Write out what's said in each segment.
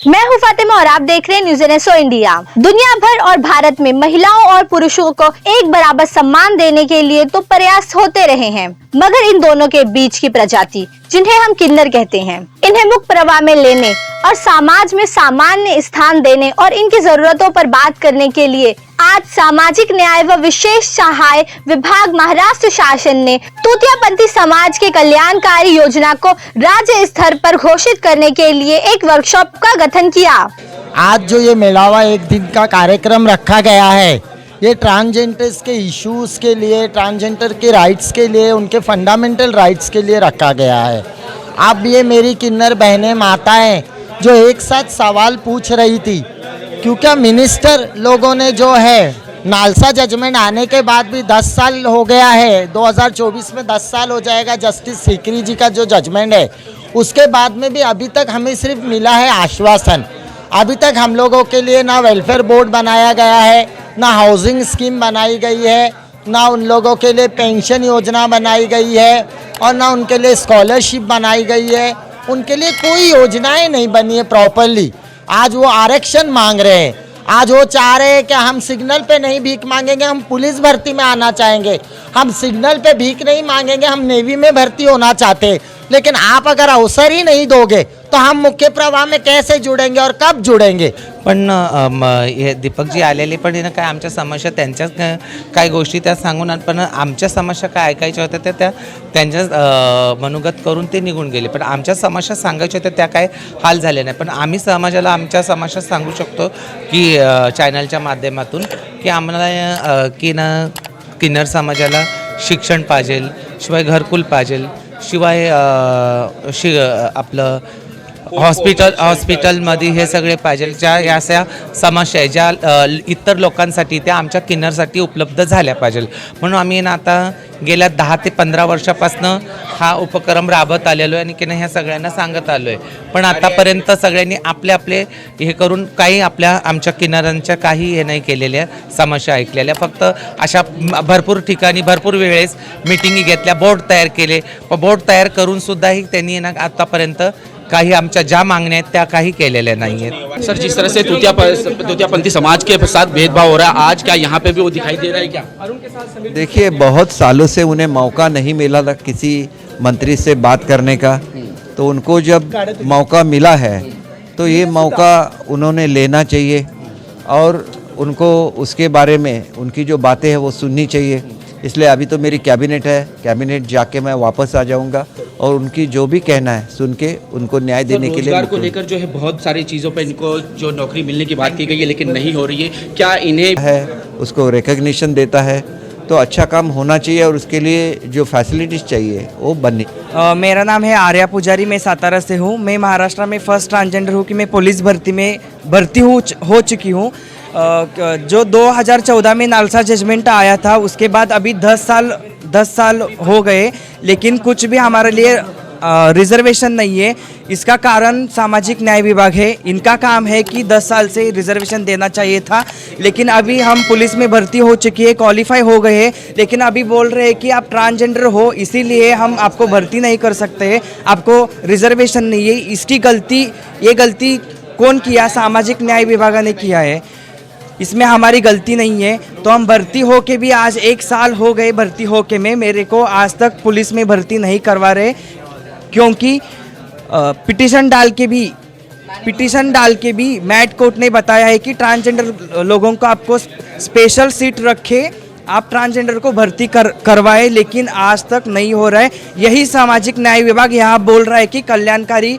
मैं हूं फातिमा और आप देख रहे हैं न्यूज़ एनएसओ इंडिया। दुनिया भर और भारत में महिलाओं और पुरुषों को एक बराबर सम्मान देने के लिए तो प्रयास होते रहे हैं, मगर इन दोनों के बीच की प्रजाति, जिन्हें हम किन्नर कहते हैं, इन्हें मुख्य प्रवाह में लेने और समाज में सामान्य स्थान देने और इनकी जरूरतों पर बात करने के लिए आज सामाजिक न्याय व विशेष सहाय विभाग महाराष्ट्र शासन ने तृतीयपंथी समाज के कल्याणकारी योजना को राज्य स्तर पर घोषित करने के लिए एक वर्कशॉप का गठन किया। आज जो ये मेलावा एक दिन का कार्यक्रम रखा गया है, ये ट्रांसजेंडर्स के इश्यूज के लिए, ट्रांसजेंडर के राइट्स के लिए, उनके फंडामेंटल राइट्स के लिए रखा गया है। अब ये मेरी किन्नर बहनें माताएं जो एक साथ सवाल पूछ रही थी, क्योंकि मिनिस्टर लोगों ने जो है नालसा जजमेंट आने के बाद भी 10 साल हो गया है, 2024 में 10 साल हो जाएगा जस्टिस सीकरी जी का जो जजमेंट है, उसके बाद में भी अभी तक हमें सिर्फ मिला है आश्वासन। अभी तक हम लोगों के लिए ना वेलफेयर बोर्ड बनाया गया है, ना हाउसिंग स्कीम बनाई गई है, ना उन लोगों के लिए पेंशन योजना बनाई गई है और ना उनके लिए स्कॉलरशिप बनाई गई है। उनके लिए कोई योजनाएं नहीं बनी है प्रॉपरली। आज वो आरक्षण मांग रहे हैं, आज वो चाह रहे हैं कि हम सिग्नल पे नहीं भीख मांगेंगे, हम पुलिस भर्ती में आना चाहेंगे, हम सिग्नल पे भीख नहीं मांगेंगे, हम नेवी में भर्ती होना चाहते हैं। लेकिन आप अगर अवसर ही नाही दोगे तो हम मुख्य प्रवाह में कैसे जुड़ेंगे और कब जुड़ेंगे? पण हे दीपकजी आलेले पण ना काय आमच्या समस्या त्यांच्या काय गोष्टी त्या सांगून, पण आमच्या समस्या काय ऐकायच्या होत्या त्या त्यांच्या मनोगत करून ते निघून गेले। पण आमच्या समस्या सांगायच्या होत्या त्या काय हाल झाले नाही। पण आम्ही समाजाला आमच्या समस्या सांगू शकतो की चॅनलच्या माध्यमातून की आम्हाला की ना किन्नर समाजाला शिक्षण पाहिजे, शिवाय घरकुल पाहिजे, शिवाय आपलं हॉस्पिटलमध्ये हे सगळे पाहिजे। ज्या अशा समस्या आहे ज्या इतर लोकांसाठी त्या आमच्या किन्नरसाठी उपलब्ध झाल्या पाहिजे, म्हणून आम्ही ना आता गेल्या 10 ते 15 वर्षापासून हा उपक्रम राबवत आलेलो आहे आणि की ह्या सगळ्यांना सांगत आलो आहे। पण आतापर्यंत सगळ्यांनी आपले आपले हे करून काही आमच्या किन्नरांच्या काही हे नाही केलेल्या समस्या ऐकलेल्या, फक्त अशा भरपूर ठिकाणी भरपूर वेळेस मीटिंगी घेतल्या, बोर्ड तयार केले, पण बोर्ड तयार करून सुद्धाही त्यांनी ना आतापर्यंत काही आमच्या ज्या मागण्या आहेत त्या काही केलेल्या नाही आहेत। सर, जिस तरह से तृतीयपंथी समाज के साथ भेदभाव हो रहा है, आज क्या यहाँ पे भी वो दिखाई दे रहा है क्या? देखिए, बहुत सालों से उन्हें मौका नहीं मिला था किसी मंत्री से बात करने का, तो उनको जब मौका मिला है तो ये मौका उन्होंने लेना चाहिए और उनको उसके बारे में उनकी जो बातें हैं वो सुननी चाहिए। इसलिए अभी तो मेरी कैबिनेट है, कैबिनेट जाके मैं वापस आ जाऊंगा और उनकी जो भी कहना है सुन के उनको न्याय देने के लिए। रोजगार को लेकर जो है बहुत सारी चीज़ों पे इनको जो नौकरी मिलने की बात की गई है लेकिन नहीं हो रही है, क्या इन्हें है उसको रिकग्निशन देता है तो अच्छा काम होना चाहिए और उसके लिए जो फैसिलिटीज़ चाहिए वो बननी। मेरा नाम है आर्या पुजारी, मैं सातारा से हूँ। मैं महाराष्ट्र में फर्स्ट ट्रांसजेंडर हूँ कि मैं पुलिस भर्ती में भर्ती हो चुकी हूँ। जो 2014 में नालसा जजमेंट आया था उसके बाद अभी 10 साल हो गए, लेकिन कुछ भी हमारे लिए रिजर्वेशन नहीं है। इसका कारण सामाजिक न्याय विभाग है। इनका काम है कि 10 साल से रिजर्वेशन देना चाहिए था, लेकिन अभी हम पुलिस में भर्ती हो चुकी है, क्वालिफाई हो गए हैं, लेकिन अभी बोल रहे हैं कि आप ट्रांसजेंडर हो इसीलिए हम आपको भर्ती नहीं कर सकते, आपको रिजर्वेशन नहीं है। इसकी गलती कौन किया? सामाजिक न्याय विभाग ने किया है, इसमें हमारी गलती नहीं है। तो हम भर्ती हो के भी आज 1 साल हो गए भर्ती हो के में मेरे को आज तक पुलिस में भर्ती नहीं करवा रहे, क्योंकि पिटीशन डाल के भी मैट कोर्ट ने बताया है कि ट्रांसजेंडर लोगों को आपको स्पेशल सीट रखे, आप ट्रांसजेंडर को भर्ती करवाए, लेकिन आज तक नहीं हो रहा है। यही सामाजिक न्याय विभाग यहाँ बोल रहा है की कल्याणकारी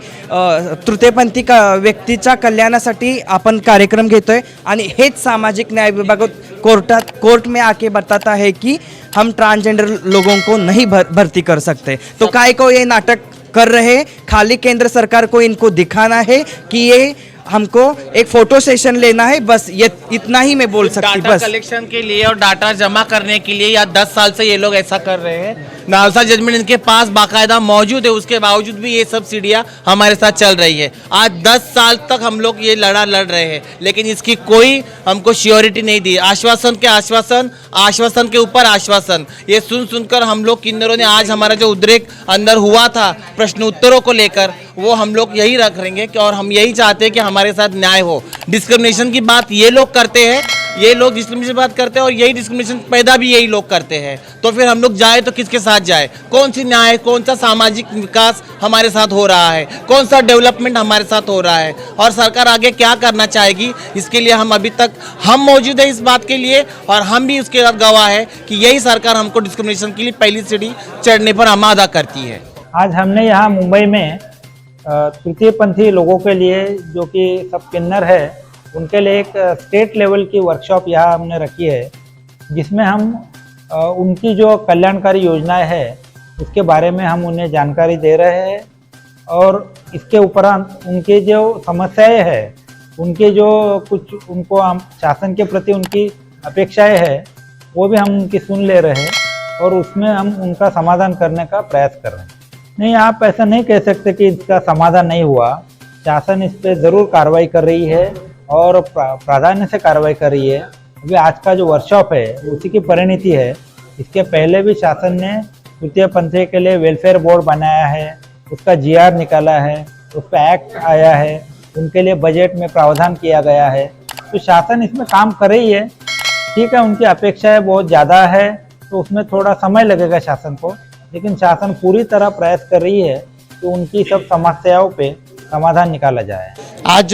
तृतीयपंथी व्यक्तीच्या कल्याणासाठी आपण कार्यक्रम घेतोय आणि हेच सामाजिक न्याय विभाग कोर्ट में आके बताता है कि हम ट्रांसजेंडर लोगों को नहीं भर्ती कर सकते। तो काय को ये नाटक कर रहे, खाली केंद्र सरकार को इनको दिखाना है कि ये हमको एक फोटो सेशन लेना है, बस ये इतना ही मैं बोल सकती। डाटा बस कलेक्शन के लिए और डाटा जमा करने के लिए या 10 साल से ये लोग ऐसा कर रहे हैं। नालसा जजमेंट इनके पास बाकायदा मौजूद है, उसके बावजूद भी ये सब सीढ़ियाँ हमारे साथ चल रही है। आज 10 साल तक हम लोग ये लड़ रहे हैं, लेकिन इसकी कोई हमको श्योरिटी नहीं दी। आश्वासन के ऊपर आश्वासन, ये सुनकर हम लोग किन्नरों ने आज हमारा जो उद्रेक अंदर हुआ था प्रश्न उत्तरों को लेकर, वो हम लोग यही रख रहेंगे कि और हम यही चाहते हैं कि हमारे साथ न्याय हो। डिस्क्रिमिनेशन की बात ये लोग करते हैं, ये लोग डिस्क्रिमिनेशन की बात करते हैं और यही डिस्क्रिमिनेशन पैदा भी यही लोग करते हैं। तो फिर हम लोग जाए तो किसके साथ जाए? कौन सी न्याय, कौन सा सामाजिक विकास हमारे साथ हो रहा है, कौन सा डेवलपमेंट हमारे साथ हो रहा है और सरकार आगे क्या करना चाहेगी, इसके लिए हम अभी तक हम मौजूद है इस बात के लिए और हम भी उसके साथ गवाह है कि यही सरकार हमको डिस्क्रिमिनेशन के लिए पहली सीढ़ी चढ़ने पर आमादा करती है। आज हमने यहाँ मुंबई में तृतीय पंथी लोगों के लिए, जो कि सब किन्नर है, उनके लिए एक स्टेट लेवल की वर्कशॉप यहाँ हमने रखी है, जिसमें हम उनकी जो कल्याणकारी योजनाएं है उसके बारे में हम उन्हें जानकारी दे रहे हैं और इसके उपरांत उनके जो समस्याएं हैं, उनके जो कुछ उनको हम शासन के प्रति उनकी अपेक्षाएं हैं वो भी हम उनकी सुन ले रहे हैं और उसमें हम उनका समाधान करने का प्रयास कर रहे हैं। नहीं, आप ऐसा नहीं कह सकते कि इसका समाधान नहीं हुआ। शासन इस पर ज़रूर कार्रवाई कर रही है और प्राधान्य से कार्रवाई कर रही है। अभी आज का जो वर्कशॉप है उसी की परिणति है। इसके पहले भी शासन ने तृतीय पंथी के लिए वेलफेयर बोर्ड बनाया है, उसका GR निकाला है, उस पर एक्ट आया है, उनके लिए बजट में प्रावधान किया गया है। तो शासन इसमें काम कर रही है। ठीक है, उनकी अपेक्षाएं बहुत ज़्यादा है तो उसमें थोड़ा समय लगेगा शासन को, लेकिन शासन पूरी तरह प्रयास कर रही है कि उनकी सब समस्याओं पे समाधान निकाला जाए। आज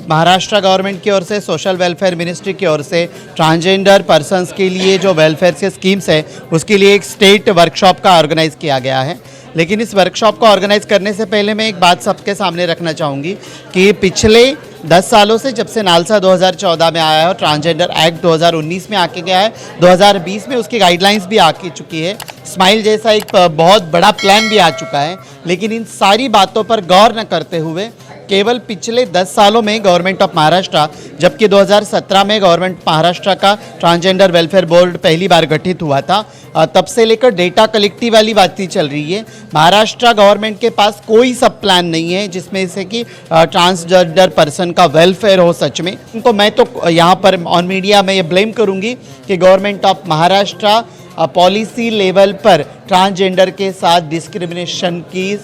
महाराष्ट्र गवर्नमेंट की ओर से, सोशल वेलफेयर मिनिस्ट्री की ओर से ट्रांसजेंडर पर्सन्स के लिए जो वेलफेयर के स्कीम्स है उसके लिए एक स्टेट वर्कशॉप का ऑर्गेनाइज़ किया गया है। लेकिन इस वर्कशॉप को ऑर्गेनाइज़ करने से पहले मैं एक बात सबके सामने रखना चाहूँगी कि पिछले 10 सालों से, जब से नालसा 2014 में आया है और ट्रांसजेंडर एक्ट 2019 में आके गया है, 2020 में उसकी गाइडलाइंस भी आ चुकी है, स्माइल जैसा एक बहुत बड़ा प्लान भी आ चुका है। लेकिन इन सारी बातों पर गौर न करते हुए केवल पिछले 10 सालों में गवर्नमेंट ऑफ महाराष्ट्र, जबकि 2017 में गवर्नमेंट महाराष्ट्र का ट्रांसजेंडर वेलफेयर बोर्ड पहली बार गठित हुआ था, तब से लेकर डेटा कलेक्टिव वाली बात ही चल रही है। महाराष्ट्र गवर्नमेंट के पास कोई सब प्लान नहीं है जिसमें से कि ट्रांसजेंडर पर्सन का वेलफेयर हो सच में। तो मैं तो यहाँ पर ऑन मीडिया में ये ब्लेम करूँगी कि government of Maharashtra policy level पर ट्रांसजेंडर के साथ डिस्क्रिमिनेशन की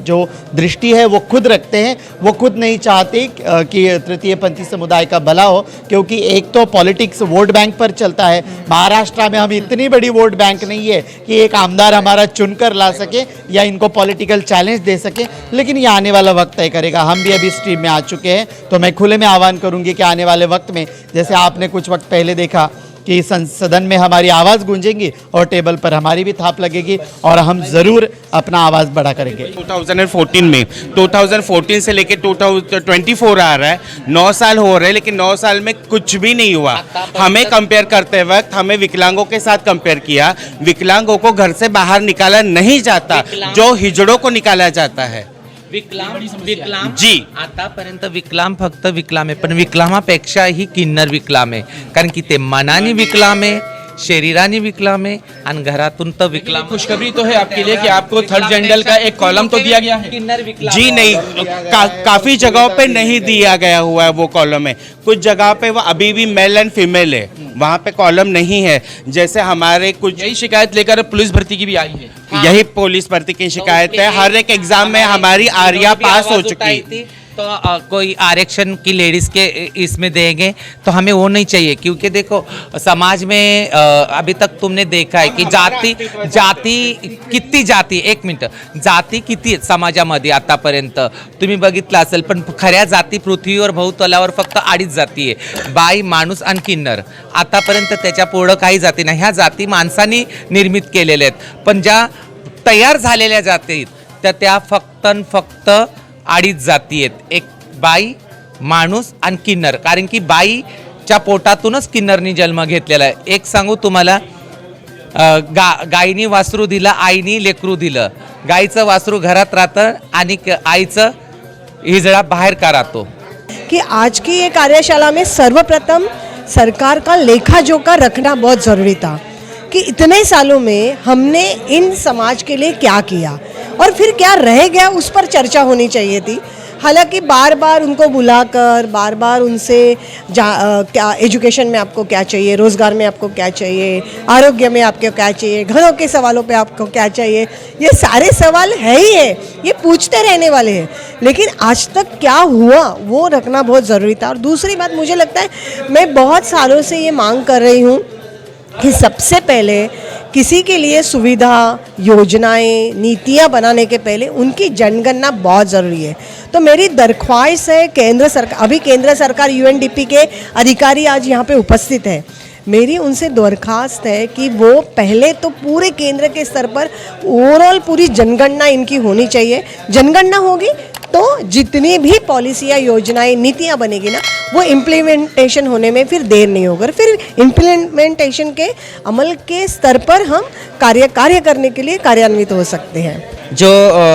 जो दृष्टि है वो खुद रखते हैं। वो खुद नहीं चाहते कि तृतीय पंथी समुदाय का भला हो, क्योंकि एक तो पॉलिटिक्स वोट बैंक पर चलता है। महाराष्ट्र में हम इतनी बड़ी वोट बैंक नहीं है कि एक आमदार हमारा चुनकर ला सके या इनको पॉलिटिकल चैलेंज दे सके, लेकिन ये आने वाला वक्त तय करेगा। हम भी अभी स्ट्रीम में आ चुके हैं, तो मैं खुले में आह्वान करूँगी कि आने वाले वक्त में, जैसे आपने कुछ वक्त पहले देखा कि सदन में हमारी आवाज़ गूंजेगी और टेबल पर हमारी भी थाप लगेगी और हम ज़रूर अपना आवाज़ बड़ा करेंगे। 2014 में 2014 से लेकर 2024 आ रहा है, 9 साल हो रहे हैं, लेकिन 9 साल में कुछ भी नहीं हुआ। हमें कंपेयर करते वक्त हमें विकलांगों के साथ कंपेयर किया। विकलांगों को घर से बाहर निकाला नहीं जाता, जो हिजड़ों को निकाला जाता है। विकलाम जी, आतापर्यंत विकलाम फक्त विकलाम आहे, पण विकलामापेक्षाही किन्नर विकलाम आहे, कारण की ते मनाने विकलाम आहे, शरीराने विकलाम आहे आणि घरातून तर विकलाम। खुशखबरी तो है आपके लिए कि आपको थर्ड जेंडर का एक कॉलम तो दिया गया है। किन्नर विकलाम जी नहीं, काफ़ी जगहों पे नहीं दिया गया हुआ है वो कॉलम है। कुछ जगह पे वो अभी भी मेल एंड फीमेल है, वहाँ पे कॉलम नहीं है। जैसे हमारे कुछ यही शिकायत लेकर पुलिस भर्ती की भी आई है। यही पुलिस भर्ती की शिकायत है। हर एक एग्जाम में हमारी आर्या पास हो चुकी थी, तो कोई आरक्षण की लेडीज के इसमें देंगे तो हमें वो नहीं चाहिए, क्योंकि देखो समाज में अभी तक तुमने देखा है की जाती किती जाती, एक मिनिट, जाती किती आहेत समाजामध्ये आतापर्यंत तुम्ही बघितलं असेल, पण खऱ्या जाती पृथ्वीवर भूतलावर फक्त 2 जाती आहे, बाई, माणूस आणि किन्नर। आतापर्यंत त्याच्या पुढं काही जाती नाही, ह्या जाती माणसांनी निर्मित केलेल्या आहेत, पण ज्या तयार झालेल्या जाती आहेत त्या फक्त 2 जाती आहेत, एक बाई, माणूस आणि किन्नर। कारण की बाईच्या पोटातूनच किन्नरनी जन्म घेतलेला आहे। एक सांगू तुम्हाला, गायनी वासरू दिलं, आईनी लेकरू दिलं, गाईचं वासरू घरात राहतं आणि आईचं हिजडा बाहेर का राहतो। कि आज की ये कार्यशाला में सर्वप्रथम सरकार का लेखा जोखा रखना बहुत ज़रूरी था कि इतने सालों में हमने इन समाज के लिए क्या किया और फिर क्या रह गया, उस पर चर्चा होनी चाहिए थी। हालांकि बार बार उनको बुलाकर बार बार उनसे क्या एजुकेशन में आपको क्या चाहिए, रोज़गार में आपको क्या चाहिए, आरोग्य में आपको क्या चाहिए, घरों के सवालों पे आपको क्या चाहिए, ये सारे सवाल है ही है, ये पूछते रहने वाले हैं। लेकिन आज तक क्या हुआ वो रखना बहुत ज़रूरी था। और दूसरी बात, मुझे लगता है मैं बहुत सालों से ये मांग कर रही हूँ कि सबसे पहले किसी के लिए सुविधा, योजनाएं, नीतियां बनाने के पहले उनकी जनगणना बहुत ज़रूरी है। तो मेरी दरख्वास्त है केंद्र सरकार, अभी केंद्र सरकार यूएनडीपी के अधिकारी आज यहाँ पे उपस्थित है, मेरी उनसे दरख्वास्त है कि वो पहले तो पूरे केंद्र के स्तर पर ओवरऑल पूरी जनगणना इनकी होनी चाहिए। जनगणना होगी तो जितनी भी पॉलिसियाँ, योजनाएं, नीतियाँ बनेगी ना, वो इम्प्लीमेंटेशन होने में फिर देर नहीं होगा। फिर इम्प्लीमेंटेशन के अमल के स्तर पर हम कार्य करने के लिए कार्यान्वित हो सकते हैं। जो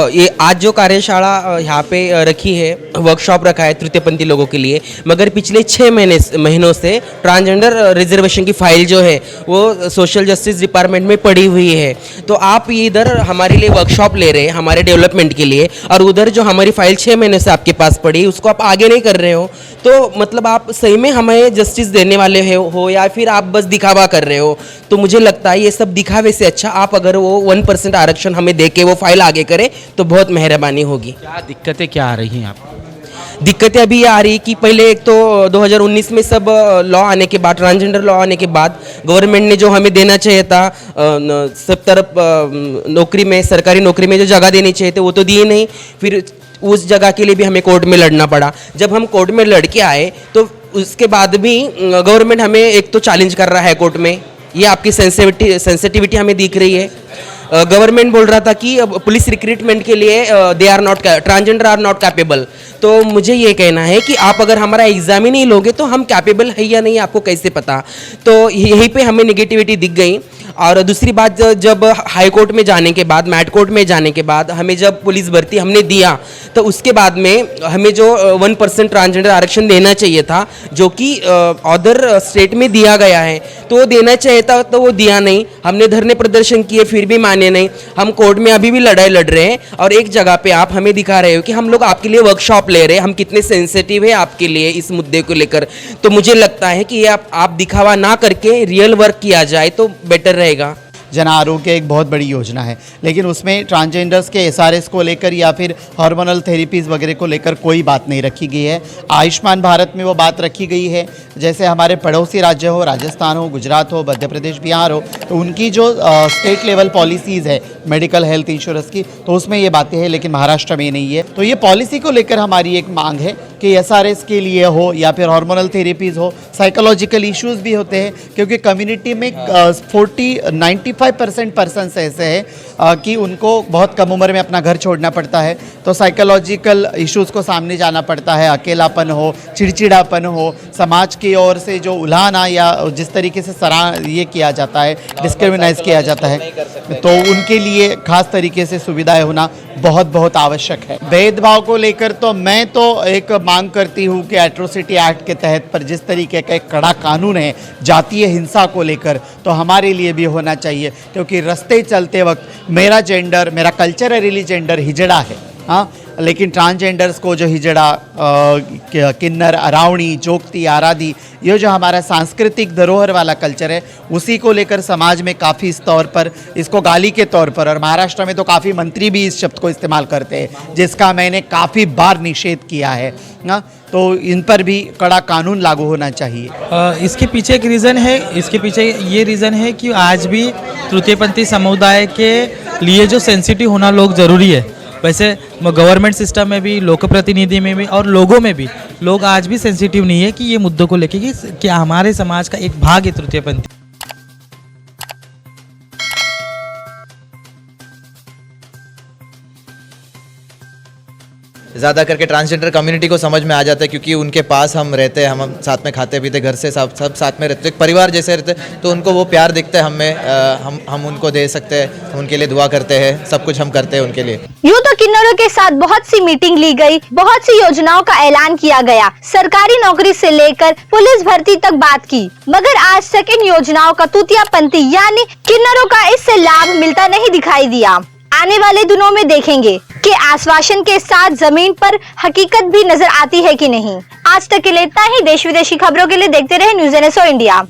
ये आज जो कार्यशाला यहाँ पे रखी है, वर्कशॉप रखा है तृतीयपंथी लोगों के लिए, मगर पिछले 6 महीनों से ट्रांसजेंडर रिजर्वेशन की फाइल जो है वो सोशल जस्टिस डिपार्टमेंट में पड़ी हुई है। तो आप ये इधर हमारे लिए वर्कशॉप ले रहे हैं हमारे डेवलपमेंट के लिए, और उधर जो हमारी फाइल 6 महीने से आपके पास पड़ी उसको आप आगे नहीं कर रहे हो, तो मतलब आप सही में हमें जस्टिस देने वाले हो या फिर आप बस दिखावा कर रहे हो? तो मुझे लगता है ये सब दिखावे से अच्छा आप अगर वो 1% आरक्षण हमें दे के वो फाइल आगे करें तो बहुत मेहरबानी होगी। क्या दिक्कतें क्या आ रही हैं आप? दिक्कतें अभी ये आ रही कि पहले एक तो 2019 में सब लॉ आने के बाद, ट्रांसजेंडर लॉ आने के बाद गवर्नमेंट ने जो हमें देना चाहिए था सब तरफ नौकरी में, सरकारी नौकरी में जो जगह देनी चाहिए थे वो तो दिए नहीं। फिर उस जगह के लिए भी हमें कोर्ट में लड़ना पड़ा। जब हम कोर्ट में लड़ के आए तो उसके बाद भी गवर्नमेंट हमें एक तो चैलेंज कर रहा है कोर्ट में, ये आपकी सेंसिटिविटी हमें दिख रही है। गवर्नमेंट बोल रहा था कि पुलिस रिक्रूटमेंट के लिए ट्रांसजेंडर आर नॉट कैपेबल। तो मुझे ये कहना है कि आप अगर हमारा एग्जाम ही नहीं लोगे तो हम कैपेबल है या नहीं आपको कैसे पता? तो यहीं पे हमें नेगेटिविटी दिख गई। और दूसरी बात, जब हाई कोर्ट में जाने के बाद, मैट कोर्ट में जाने के बाद हमें जब पुलिस भर्ती हमने दिया तो उसके बाद में हमें जो 1% ट्रांसजेंडर आरक्षण देना चाहिए था जो कि अदर स्टेट में दिया गया है, तो वो देना चाहिए था तो वो दिया नहीं। हमने धरने प्रदर्शन किए फिर भी माने नहीं। हम कोर्ट में अभी भी लड़ाई लड़ रहे हैं और एक जगह पे आप हमें दिखा रहे हो कि हम लोग आपके लिए वर्कशॉप ले रहे हैं, हम कितने सेंसिटिव है आपके लिए इस मुद्दे को लेकर। तो मुझे लगता है कि ये आप दिखावा ना करके रियल वर्क किया जाए तो बेटर रहेगा। जन आरोग्य एक बहुत बड़ी योजना है, लेकिन उसमें ट्रांसजेंडर्स के एसआरएस को लेकर या फिर हार्मोनल थेरेपीज़ वगैरह को लेकर कोई बात नहीं रखी गई है। आयुष्मान भारत में वो बात रखी गई है। जैसे हमारे पड़ोसी राज्य हो, राजस्थान हो, गुजरात हो, मध्य प्रदेश, बिहार हो, तो उनकी जो स्टेट लेवल पॉलिसीज़ है मेडिकल हेल्थ इंश्योरेंस की, तो उसमें ये बातें हैं, लेकिन महाराष्ट्र में नहीं है। तो ये पॉलिसी को लेकर हमारी एक मांग है कि एसआरएस के लिए हो या फिर हार्मोनल थेरेपीज़ हो, साइकोलॉजिकल इश्यूज़ भी होते हैं, क्योंकि कम्युनिटी में 95% पर्सन्स ऐसे हैं कि उनको बहुत कम उम्र में अपना घर छोड़ना पड़ता है। तो साइकोलॉजिकल इश्यूज़ को सामने जाना पड़ता है, अकेलापन हो, चिड़चिड़ापन हो, समाज की ओर से जो उलाहना या जिस तरीके से ये किया जाता है, डिस्क्रिमिनाइज किया जाता है, तो उनके लिए खास तरीके से सुविधाएं होना बहुत बहुत आवश्यक है। भेदभाव को लेकर तो मैं तो एक मांग करती हूँ कि एट्रोसिटी एक्ट के तहत पर जिस तरीके का एक कड़ा कानून है जातीय हिंसा को लेकर, तो हमारे लिए भी होना चाहिए, क्योंकि रास्ते चलते वक्त मेरा जेंडर, मेरा कल्चरली जेंडर हिजड़ा है, हाँ, लेकिन ट्रांसजेंडर्स को जो हिजड़ा, किन्नर, अरावणी, जोगती, आराधी, ये जो हमारा सांस्कृतिक धरोहर वाला कल्चर है, उसी को लेकर समाज में काफ़ी इस तौर पर इसको गाली के तौर पर, और महाराष्ट्र में तो काफ़ी मंत्री भी इस शब्द को इस्तेमाल करते हैं, जिसका मैंने काफ़ी बार निषेध किया है ना। तो इन पर भी कड़ा कानून लागू होना चाहिए। इसके पीछे एक रीज़न है, इसके पीछे ये रीज़न है कि आज भी तृतीयपंथी समुदाय के लिए जो सेंसिटिव होना लोग ज़रूरी है। वैसे गवर्नमेंट सिस्टम में भी, लोक प्रतिनिधि में भी और लोगों में भी लोग आज भी सेंसिटिव नहीं है कि ये मुद्दों को लेके कि हमारे समाज का एक भाग है तृतीयपंथी। ज़्यादा करके ट्रांसजेंडर कम्युनिटी को समझ में आ जाता है, क्योंकि उनके पास हम रहते हैं, हम साथ में खाते पीते, घर से सब साथ में रहते, एक परिवार जैसे रहते, तो उनको वो प्यार दिखता है हमें, हम उनको दे सकते हैं, उनके लिए दुआ करते हैं, सब कुछ हम करते हैं उनके लिए। यूँ तो किन्नरों के साथ बहुत सी मीटिंग ली गई, बहुत सी योजनाओं का ऐलान किया गया, सरकारी नौकरी से लेकर पुलिस भर्ती तक बात की, मगर आज तक इन योजनाओं का तृतीयपंथी यानी किन्नरों का इससे लाभ मिलता नहीं दिखाई दिया। आने वाले दिनों में देखेंगे कि आश्वासन के साथ जमीन पर हकीकत भी नजर आती है कि नहीं। आज तक के लिए इतना ही। देश विदेशी खबरों के लिए देखते रहे न्यूज़ NSO इंडिया।